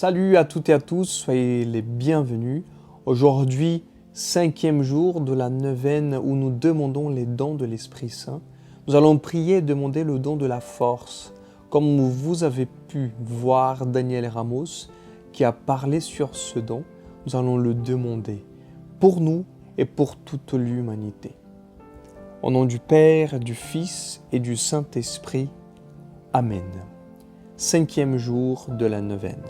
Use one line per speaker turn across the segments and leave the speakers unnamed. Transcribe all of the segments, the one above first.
Salut à toutes et à tous, soyez les bienvenus. Aujourd'hui, 5e jour de la neuvaine où nous demandons les dons de l'Esprit Saint. Nous allons prier et demander le don de la force. Comme vous avez pu voir Daniel Ramos qui a parlé sur ce don, nous allons le demander pour nous et pour toute l'humanité. Au nom du Père, du Fils et du Saint-Esprit. Amen. 5e jour de la neuvaine.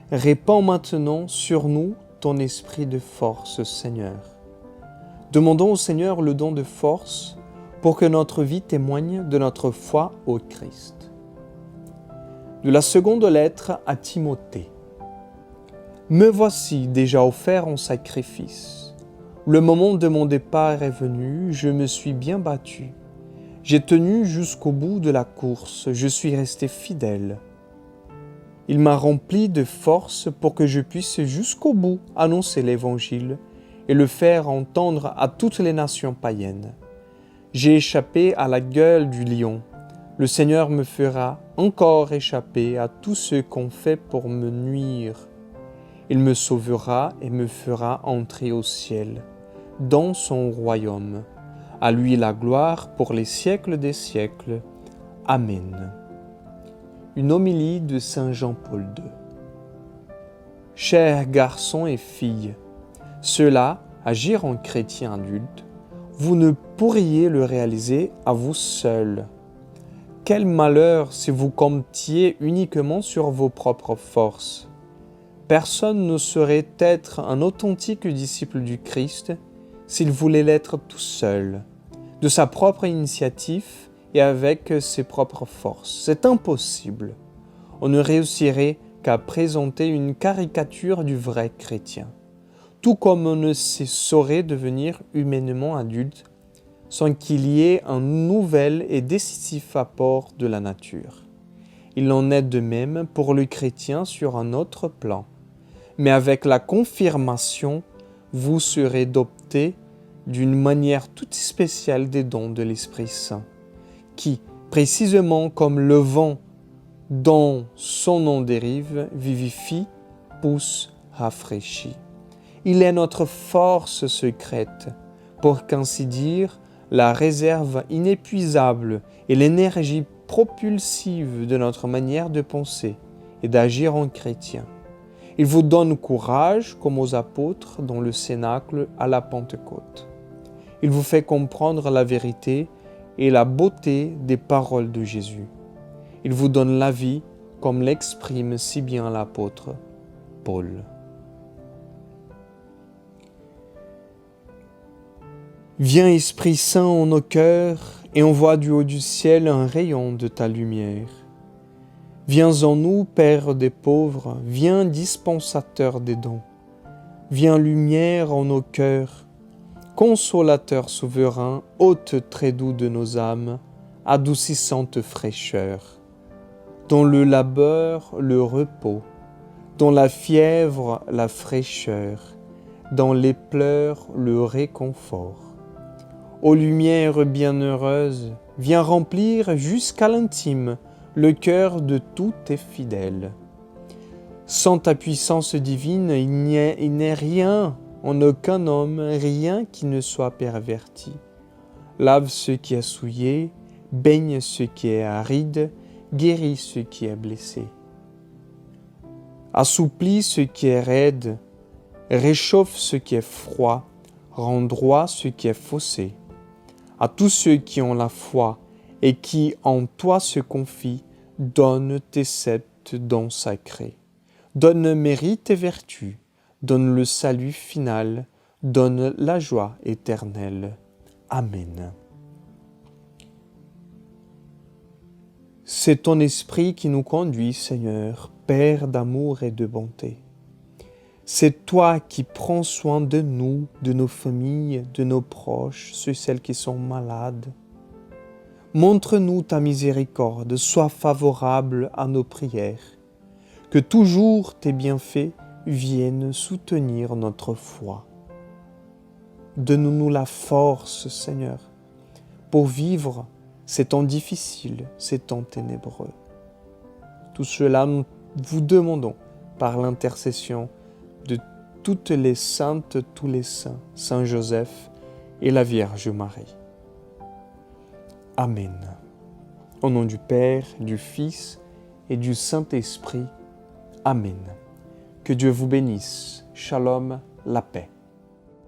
Répands maintenant sur nous ton esprit de force, Seigneur. Demandons au Seigneur le don de force pour que notre vie témoigne de notre foi au Christ. De la seconde lettre à Timothée. Me voici déjà offert en sacrifice. Le moment de mon départ est venu, je me suis bien battu. J'ai tenu jusqu'au bout de la course, je suis resté fidèle. Il m'a rempli de force pour que je puisse jusqu'au bout annoncer l'Évangile et le faire entendre à toutes les nations païennes. J'ai échappé à la gueule du lion. Le Seigneur me fera encore échapper à tous ceux qu'on fait pour me nuire. Il me sauvera et me fera entrer au ciel, dans son royaume. À lui la gloire pour les siècles des siècles. Amen. Une homélie de Saint Jean-Paul II. Chers garçons et filles, cela, agir en chrétien adulte, vous ne pourriez le réaliser à vous seuls. Quel malheur si vous comptiez uniquement sur vos propres forces. Personne ne saurait être un authentique disciple du Christ s'il voulait l'être tout seul, de sa propre initiative et avec ses propres forces. C'est impossible. On ne réussirait qu'à présenter une caricature du vrai chrétien. Tout comme on ne saurait devenir humainement adulte sans qu'il y ait un nouvel et décisif apport de la nature. Il en est de même pour le chrétien sur un autre plan. Mais avec la confirmation, vous serez doté d'une manière toute spéciale des dons de l'Esprit Saint, qui, précisément comme le vent dont son nom dérive, vivifie, pousse, rafraîchit. Il est notre force secrète, pour qu'ainsi dire, la réserve inépuisable et l'énergie propulsive de notre manière de penser et d'agir en chrétien. Il vous donne courage comme aux apôtres dans le cénacle à la Pentecôte. Il vous fait comprendre la vérité et la beauté des paroles de Jésus. Il vous donne la vie comme l'exprime si bien l'apôtre Paul. Viens Esprit Saint en nos cœurs et envoie du haut du ciel un rayon de ta lumière. Viens en nous, Père des pauvres, viens dispensateur des dons. Viens lumière en nos cœurs, consolateur souverain, hôte très doux de nos âmes, adoucissante fraîcheur. Dans le labeur, le repos, dans la fièvre, la fraîcheur, dans les pleurs, le réconfort. Ô lumière bienheureuse, viens remplir jusqu'à l'intime le cœur de tous tes fidèles. Sans ta puissance divine, il n'est rien, en aucun homme, rien qui ne soit perverti. Lave ce qui est souillé, baigne ce qui est aride, guéris ce qui est blessé. Assouplis ce qui est raide, réchauffe ce qui est froid, rend droit ce qui est faussé. À tous ceux qui ont la foi et qui en toi se confient, donne tes sept dons sacrés. Donne mérite et vertu, donne le salut final, donne la joie éternelle. Amen. C'est ton esprit qui nous conduit, Seigneur, Père d'amour et de bonté. C'est toi qui prends soin de nous, de nos familles, de nos proches, celles qui sont malades. Montre-nous ta miséricorde, sois favorable à nos prières. Que toujours tes bienfaits viennent soutenir notre foi. Donne-nous la force, Seigneur, pour vivre ces temps difficiles, ces temps ténébreux. Tout cela, nous vous demandons par l'intercession de toutes les saintes, tous les saints, Saint Joseph et la Vierge Marie. Amen. Au nom du Père, du Fils et du Saint-Esprit. Amen. Que Dieu vous bénisse. Shalom, la paix.